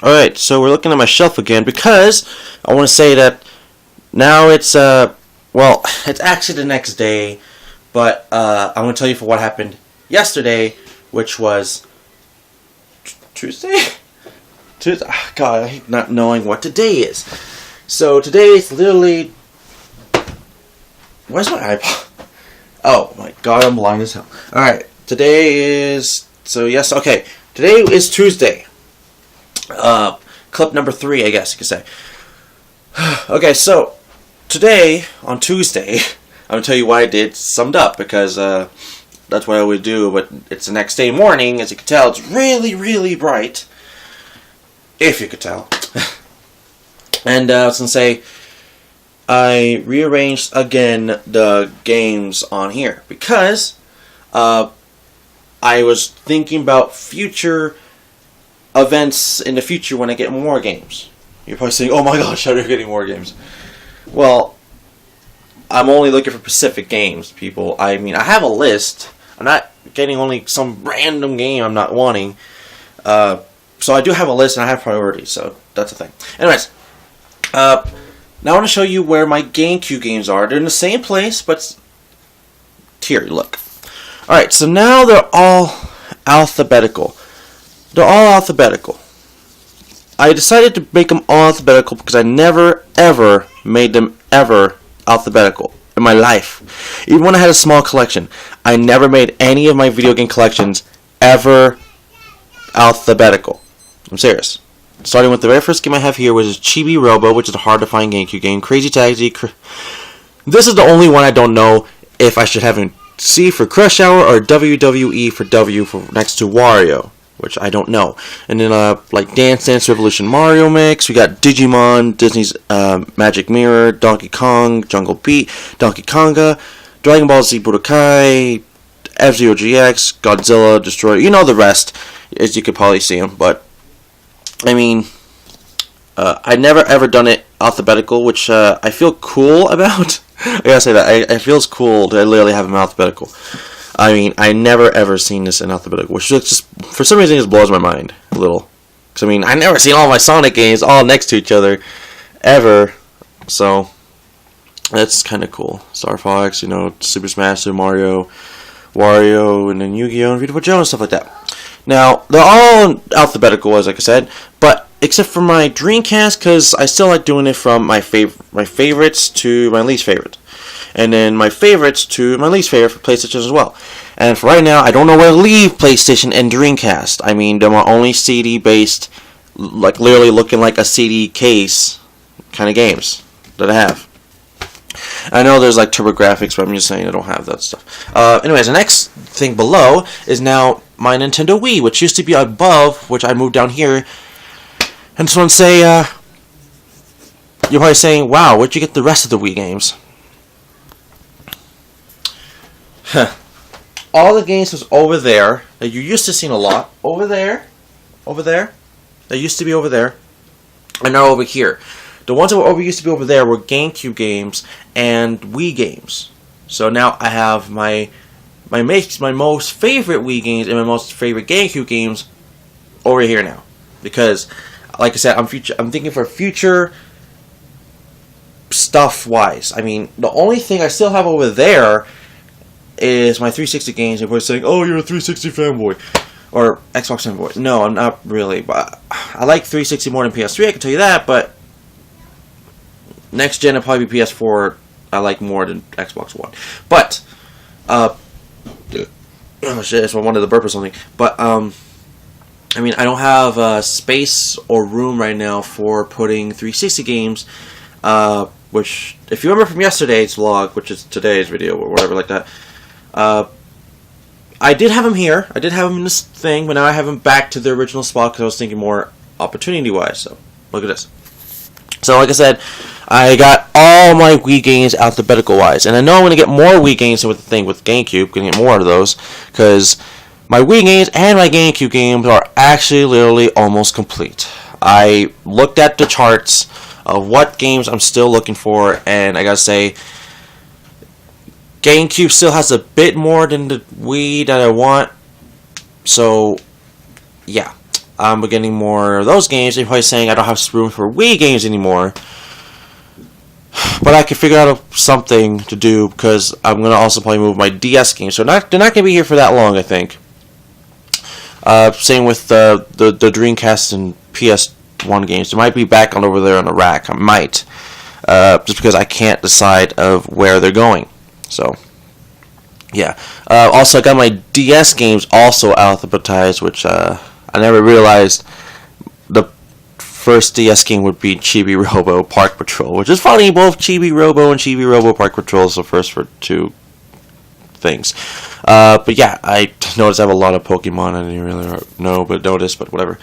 Alright, so we're looking at my shelf again because I want to say that now it's, well, it's actually the next day, but I'm going to tell you for what happened yesterday, which was Tuesday? Tuesday? Oh, God, I hate not knowing what today is. So today is literally... Where's my iPod? Oh my God, I'm blind as hell. Alright, today is... So yes, okay. Today is Tuesday. Clip number 3, I guess you could say. Okay, so today, on Tuesday, I'm going to tell you what I did summed up, because that's what I would do, but it's the next day morning. As you can tell, it's really, really bright. If you could tell. And I was going to say, I rearranged again the games on here, because I was thinking about future events in the future when I get more games. You're probably saying, oh my gosh, how are you getting more games? Well, I'm only looking for specific games, people. I mean, I have a list. I'm not getting only some random game I'm not wanting. So I do have a list and I have priorities, so that's the thing. Anyways, now I want to show you where my GameCube games are. They're in the same place, but here, look. Alright, so now they're all alphabetical. They're all alphabetical. I decided to make them all alphabetical because I never, ever made them ever alphabetical in my life. Even when I had a small collection, I never made any of my video game collections ever alphabetical. I'm serious. Starting with the very first game I have here, which is Chibi Robo, which is a hard-to-find GameCube game. Crazy Taxi. This is the only one I don't know if I should have in C for Crush Hour or WWE for W for next to Wario, which I don't know. And then like Dance Dance Revolution Mario Mix. We got Digimon, Disney's Magic Mirror, Donkey Kong, Jungle Beat, Donkey Konga, Dragon Ball Z Budokai, F-Zero GX, Godzilla, Destroyer. You know the rest, as you could probably see them. But I mean, I never ever done it alphabetical, which I feel cool about. I gotta say that it feels cool to literally have them alphabetical. I mean, I never ever seen this in alphabetical, which just for some reason just blows my mind a little. Because I mean, I never seen all my Sonic games all next to each other ever, so that's kind of cool. Star Fox, you know, Super Smash, Super Mario, Wario, and then Yu-Gi-Oh! And Beautiful Joe and stuff like that. Now they're all alphabetical, as like I said, but except for my Dreamcast, because I still like doing it from my favorites to my least favorite. And then my favorites to my least favorite for PlayStation as well. And for right now, I don't know where to leave PlayStation and Dreamcast. I mean, they're my only CD-based, like literally looking like a CD case kind of games that I have. I know there's like TurboGrafx, but I'm just saying I don't have that stuff. Anyways, the next thing below is now my Nintendo Wii, which used to be above, which I moved down here. And just want to say, you're probably saying, wow, where'd you get the rest of the Wii games? All the games was over there that you used to see a lot. Over there. They used to be over there. And now over here. The ones that used to be over there were GameCube games and Wii games. So now I have my most favorite Wii games and my most favorite GameCube games over here now. Because, like I said, I'm thinking for future stuff-wise. I mean, the only thing I still have over there is my 360 games. Everybody's saying, oh, you're a 360 fanboy. Or Xbox fanboy. No, I'm not really. But I like 360 more than PS3, I can tell you that. But next gen, it'll probably be PS4 I like more than Xbox One. But, oh shit, it's one of the burp or something. But, I mean, I don't have space or room right now for putting 360 games, which, if you remember from yesterday's vlog, which is today's video, or whatever like that, I did have them here. I did have them in this thing, but now I have them back to the original spot because I was thinking more opportunity-wise. So, look at this. So, like I said, I got all my Wii games alphabetical-wise. And I know I'm going to get more Wii games with the thing with GameCube. Going to get more of those. Because my Wii games and my GameCube games are actually literally almost complete. I looked at the charts of what games I'm still looking for. And I got to say, GameCube still has a bit more than the Wii that I want. So, yeah. I'm getting more of those games. You're probably saying I don't have room for Wii games anymore. But I can figure out something to do because I'm going to also probably move my DS games. So they're not going to be here for that long, I think. Same with the Dreamcast and PS1 games. They might be back on over there on the rack. I might. Just because I can't decide of where they're going. So, yeah. Also, I got my DS games also alphabetized, which I never realized the first DS game would be Chibi Robo Park Patrol, which is funny. Both Chibi Robo and Chibi Robo Park Patrol is the first for two things. But yeah, I noticed I have a lot of Pokemon. I didn't really know, but noticed, but whatever.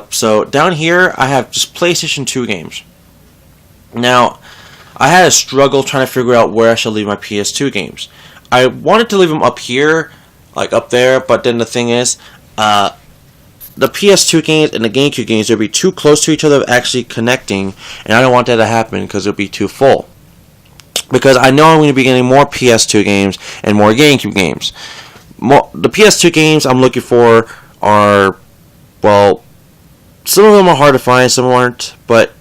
So down here, I have just PlayStation 2 games. Now, I had a struggle trying to figure out where I should leave my PS2 games. I wanted to leave them up here, like up there, but then the thing is, the PS2 games and the GameCube games would be too close to each other, actually connecting, and I don't want that to happen because it'll be too full. Because I know I'm going to be getting more PS2 games and more GameCube games. The PS2 games I'm looking for are, well, some of them are hard to find, some aren't, but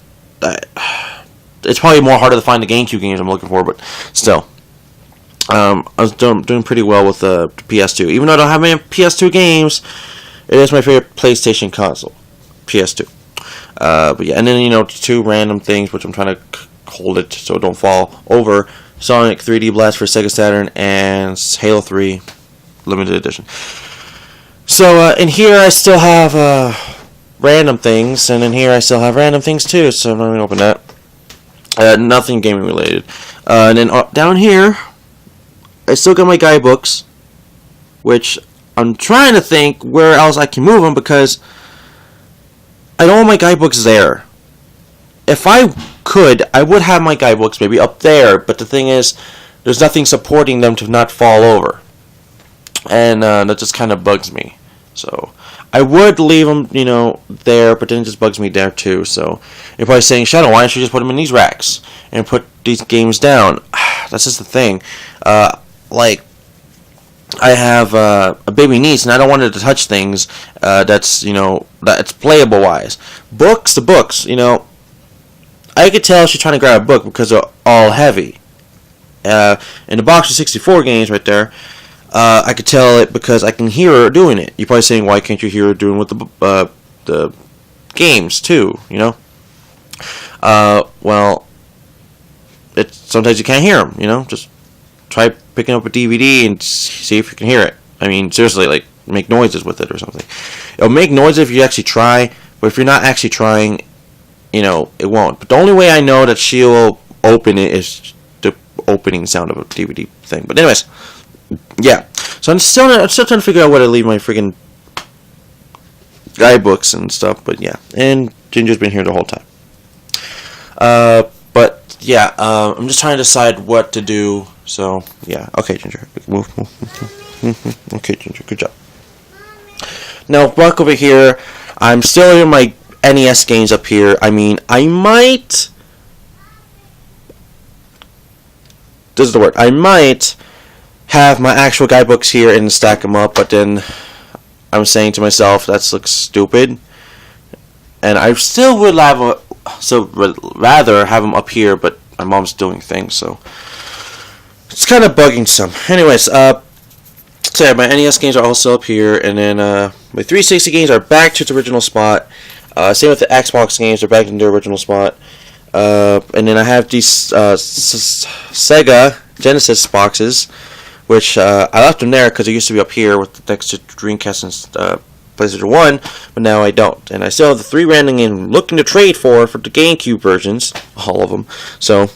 it's probably more harder to find the GameCube games I'm looking for, but still. I was doing pretty well with the PS2. Even though I don't have many PS2 games, it is my favorite PlayStation console, PS2. But yeah, and then, two random things, which I'm trying to hold it so it don't fall over. Sonic 3D Blast for Sega Saturn and Halo 3 Limited Edition. So, in here I still have random things, and in here I still have random things too, so I'm not going to open that. Nothing gaming related. And then down here, I still got my guidebooks, which I'm trying to think where else I can move them because I don't want my guidebooks there. If I could, I would have my guidebooks maybe up there, but the thing is, there's nothing supporting them to not fall over. And that just kind of bugs me. So, I would leave them, there, but then it just bugs me there too. So, you're probably saying, Shadow, why don't you just put them in these racks and put these games down? That's just the thing. I have a baby niece, and I don't want her to touch things that's playable wise. Books, I could tell she's trying to grab a book because they're all heavy. In the box of 64 games right there, I could tell it because I can hear her doing it. You're probably saying, why can't you hear her doing with the games too? Well, sometimes you can't hear them. Just try picking up a DVD and see if you can hear it. I mean, seriously, make noises with it or something. It'll make noises if you actually try, but if you're not actually trying, it won't. But the only way I know that she'll open it is the opening sound of a DVD thing. But anyways, yeah. So I'm still trying to figure out where to leave my freaking guidebooks and stuff. But yeah, and Ginger's been here the whole time. But yeah, I'm just trying to decide what to do. So yeah, okay, Ginger, move. Okay, Ginger, good job. Now back over here, I'm still in my NES games up here. I mean, I might. This is the word. I might have my actual guidebooks here and stack them up, but then I'm saying to myself, that looks stupid. And I still would rather have them up here, but my mom's doing things, so it's kind of bugging some. Anyways, so yeah, my NES games are also up here, and then my 360 games are back to its original spot. Same with the Xbox games, they're back in their original spot. And then I have these Sega Genesis boxes, which I left them there because they used to be up here with next to Dreamcast and PlayStation 1, but now I don't. And I still have the 3 random games I'm looking to trade for the GameCube versions, all of them. So,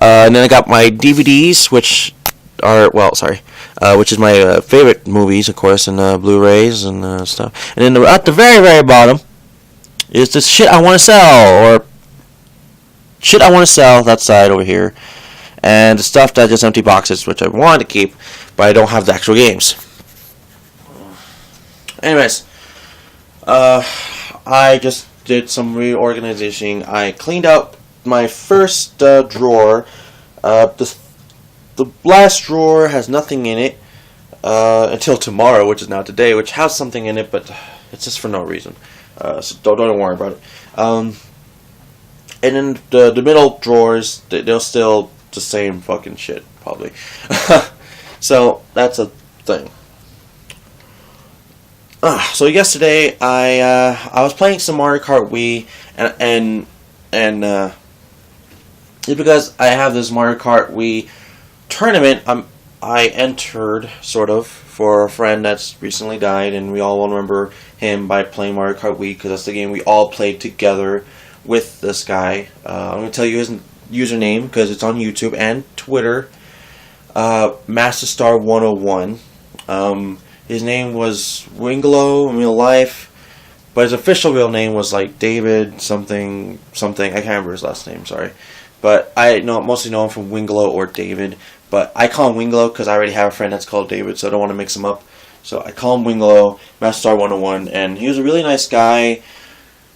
and then I got my DVDs, which are, which is my favorite movies, of course, and Blu-rays and stuff. And then at the very, very bottom is the shit I want to sell, or shit I want to sell, that side over here. And the stuff that just empty boxes, which I want to keep, but I don't have the actual games. Anyways, I just did some reorganization. I cleaned out my first drawer. The last drawer has nothing in it until tomorrow, which is now today, which has something in it, but It's just for no reason. So don't worry about it. And in the middle drawers, they'll still the same fucking shit, probably. So that's a thing. So yesterday I was playing some Mario Kart Wii, and because I have this Mario Kart Wii tournament, I entered sort of for a friend that's recently died, and we all remember him by playing Mario Kart Wii because that's the game we all played together with this guy. I'm gonna tell you his username because it's on YouTube and Twitter. MasterStar101. His name was Winglow in real life, but his official real name was like David something. I can't remember his last name. Sorry, but I mostly know him from Winglow or David. But I call him Winglow because I already have a friend that's called David, so I don't want to mix him up. So I call him Winglow, MasterStar101, and he was a really nice guy.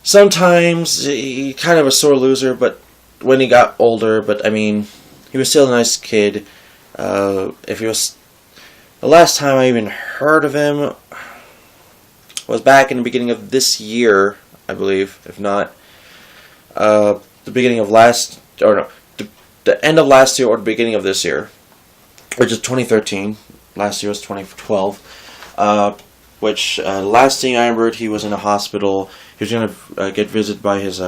Sometimes he kind of a sore loser, but when he got older, but I mean, he was still a nice kid. If he was, the last time I even heard of him was back in the beginning of this year, I believe. If not, the beginning of the end of last year or the beginning of this year, which is 2013. Last year was 2012. Which last thing I remembered, he was in a hospital. He was going to get visited by his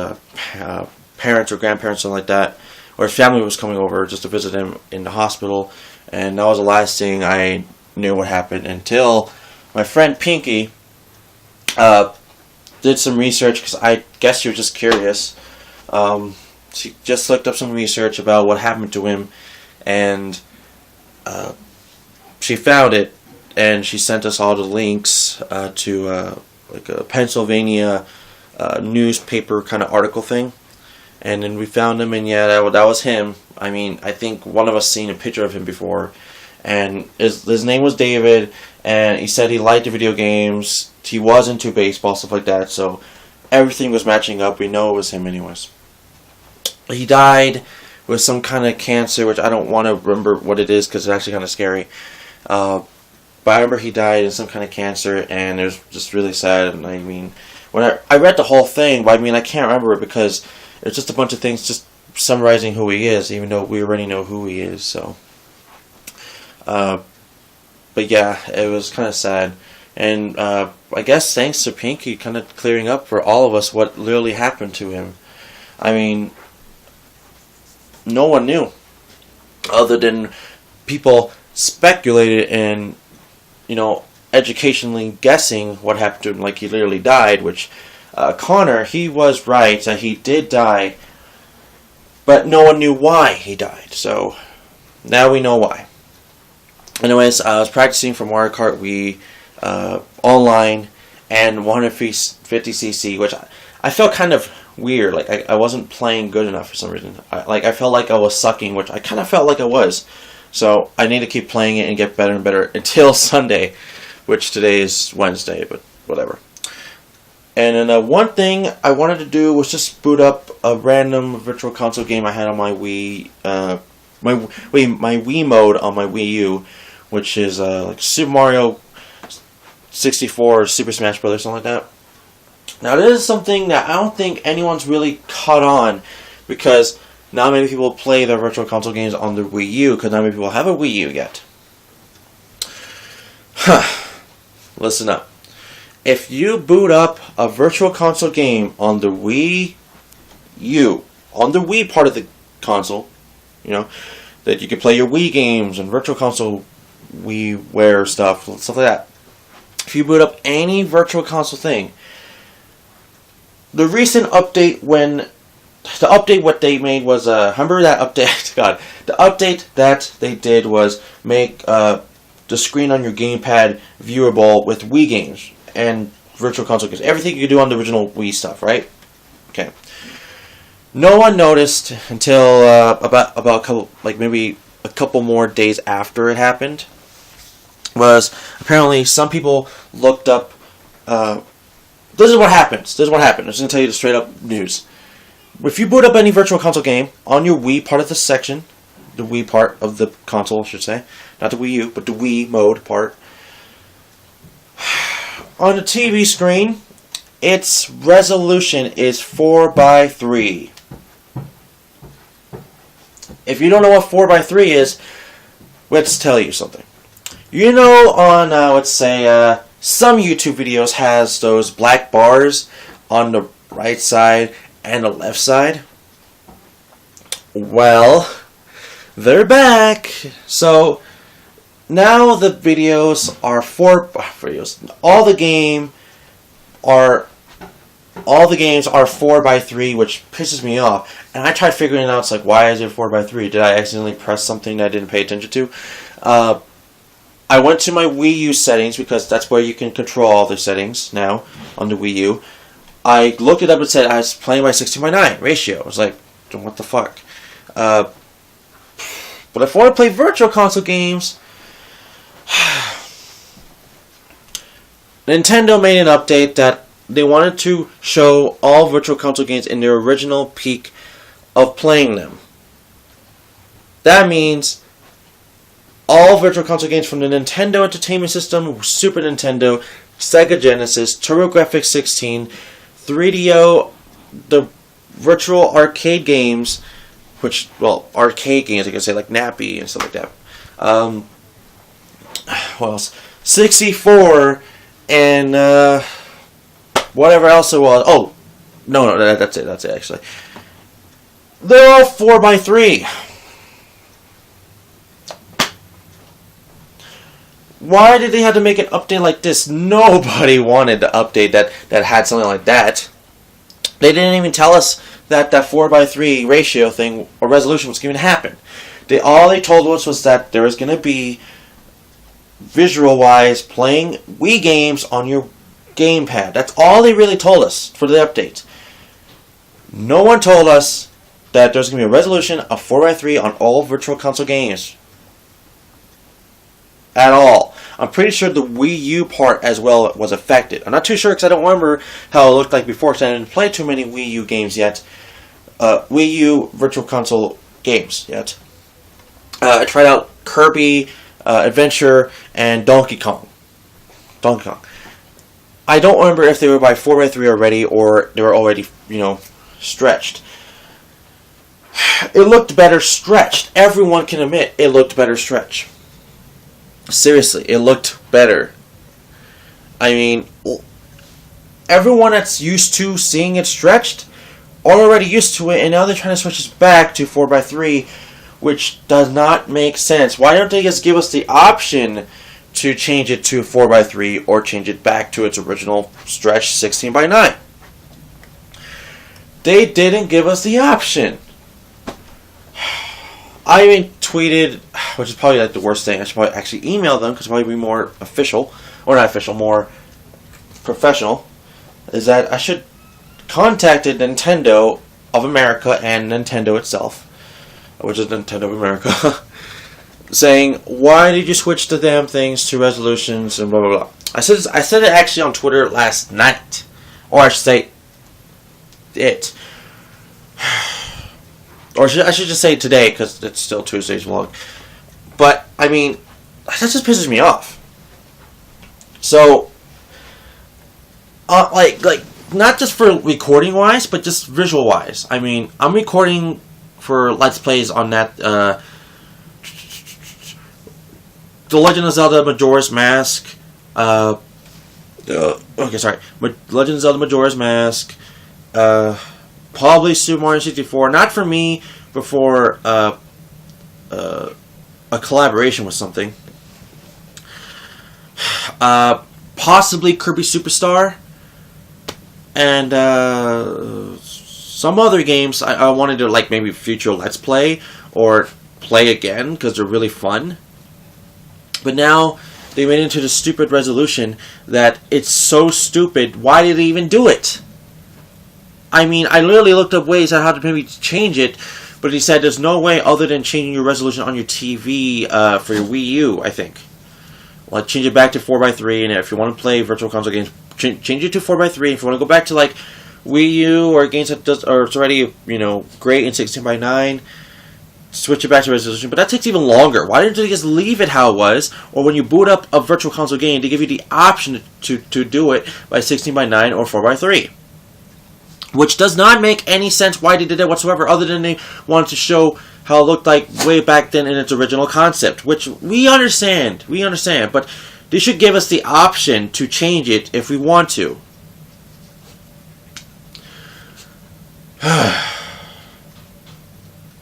parents or grandparents, something like that, or his family was coming over just to visit him in the hospital. And that was the last thing I knew what happened until my friend Pinky did some research, because I guess she was just curious. She just looked up some research about what happened to him, and she found it, and she sent us all the links to like a Pennsylvania newspaper kind of article thing. And then we found him, and yeah, that was him. I mean, I think one of us seen a picture of him before, and his name was David, and he said he liked the video games, he was into baseball, stuff like that, so everything was matching up. We know it was him anyways. He died with some kind of cancer, which I don't want to remember what it is because it's actually kind of scary. But I remember he died in some kind of cancer, and it was just really sad. And I mean, when I read the whole thing, but I mean, I can't remember it because it's just a bunch of things just summarizing who he is, even though we already know who he is. So, but yeah, it was kind of sad. And I guess thanks to Pinky kind of clearing up for all of us what literally happened to him. I mean, no one knew, other than people speculated and, educationally guessing what happened to him, like he literally died, which Connor, he was right that he did die, but no one knew why he died, so now we know why. Anyways, I was practicing for Mario Kart Wii online and 150cc, which I felt kind of weird, like I wasn't playing good enough for some reason. I felt like I was sucking, which I kind of felt like I was. So I need to keep playing it and get better and better until Sunday, which today is Wednesday, but whatever. And then one thing I wanted to do was just boot up a random virtual console game I had on my Wii, my Wii mode on my Wii U, which is like Super Mario 64 or Super Smash Bros. Something like that. Now this is something that I don't think anyone's really caught on, because not many people play their virtual console games on the Wii U, because not many people have a Wii U yet. Listen up. If you boot up a virtual console game on the Wii U, on the Wii part of the console, that you can play your Wii games and virtual console WiiWare stuff like that. If you boot up any virtual console thing, the recent update what they made was remember that update? God, the update that they did was make the screen on your gamepad viewable with Wii games and virtual console games. Everything you could do on the original Wii stuff, right? Okay. No one noticed until about a couple, like maybe a couple more days after it happened. Was apparently some people looked up. This is what happens. I'm just gonna tell you the straight up news. If you boot up any virtual console game on your Wii part of the section, the Wii part of the console, I should say, not the Wii U, but the Wii mode part, on the TV screen, its resolution is 4:3. If you don't know what 4:3 is, let's tell you something. You know, on let's say some YouTube videos has those black bars on the right side and the left side. Well, they're back. So now the videos are all the games are 4:3, which pisses me off. And I tried figuring it out. It's like, why is it 4:3? Did I accidentally press something that I didn't pay attention to? I went to my Wii U settings because that's where you can control all the settings now on the Wii U. I looked it up and said I was playing by 16:9 ratio. I was like, what the fuck? But if I want to play virtual console games, Nintendo made an update that they wanted to show all virtual console games in their original peak of playing them. That means all virtual console games from the Nintendo Entertainment System, Super Nintendo, Sega Genesis, TurboGrafx 16, 3DO, the virtual arcade games, arcade games, I can say, like Nappy and stuff like that. What else? 64 and whatever else it was. Oh, no, that's it actually. They're all 4:3. Why did they have to make an update like this? Nobody wanted to update that had something like that. They didn't even tell us that 4:3 ratio thing or resolution was going to happen. All they told us was that there was going to be visual-wise playing Wii games on your gamepad. That's all they really told us for the update. No one told us that there's going to be a resolution of 4:3 on all virtual console games. At all. I'm pretty sure the Wii U part as well was affected. I'm not too sure because I don't remember how it looked like before because I didn't play too many Wii U games yet. Wii U virtual console games yet. I tried out Kirby, Adventure, and Donkey Kong. I don't remember if they were by 4:3 already or they were already, stretched. It looked better stretched. Everyone can admit it looked better stretched. Seriously, it looked better. I mean, everyone that's used to seeing it stretched are already used to it, and now they're trying to switch us back to 4:3, which does not make sense. Why don't they just give us the option to change it to 4:3 or change it back to its original stretch 16:9? They didn't give us the option. I even tweeted, which is probably like the worst thing. I should probably actually email them because it'll probably be more official, or not official, more professional. Is that I should contacted Nintendo of America and Nintendo itself, which is Nintendo of America, saying, "Why did you switch the damn things to resolutions and blah blah blah?" I said it actually on Twitter last night, or I should say it. Or I should just say today, because it's still Tuesday's vlog. But, I mean, that just pisses me off. So, like, not just for recording-wise, but just visual-wise. I mean, I'm recording for Let's Plays on that, The Legend of Zelda Majora's Mask, Legend of Zelda Majora's Mask, probably Super Mario 64, not for me, but for a collaboration with something. Possibly Kirby Superstar, and some other games I wanted to maybe future Let's Play, or play again, because they're really fun. But now they made it into the stupid resolution that it's so stupid, why did they even do it? I mean, I literally looked up ways on how to maybe change it, but he said there's no way other than changing your resolution on your TV for your Wii U, I think. Like, change it back to 4:3, and if you want to play virtual console games, change it to 4:3. If you want to go back to, Wii U or games that it's already, great in 16:9, switch it back to resolution, but that takes even longer. Why didn't they just leave it how it was? Or when you boot up a virtual console game, they give you the option to do it by 16:9 or 4:3. Which does not make any sense why they did that whatsoever, other than they wanted to show how it looked like way back then in its original concept. Which we understand, but they should give us the option to change it if we want to.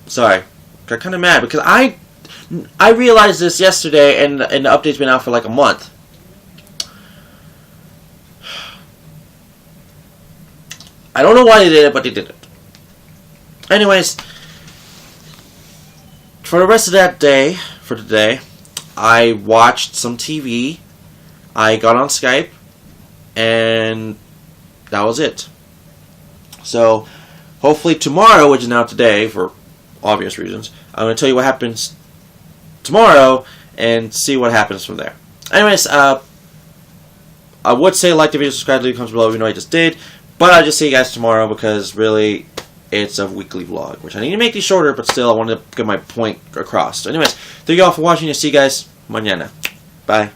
Sorry, got kind of mad because I realized this yesterday, and the update's been out for like a month. I don't know why they did it, but they did it. Anyways, for the rest of that day, for today, I watched some TV. I got on Skype, and that was it. So, hopefully tomorrow, which is now today, for obvious reasons, I'm going to tell you what happens tomorrow and see what happens from there. Anyways, I would say like the video, subscribe, leave comments below, even though I just did. But I'll just see you guys tomorrow because really, it's a weekly vlog, which I need to make these shorter, but still I wanted to get my point across. So anyways, thank you all for watching. I'll see you guys mañana. Bye.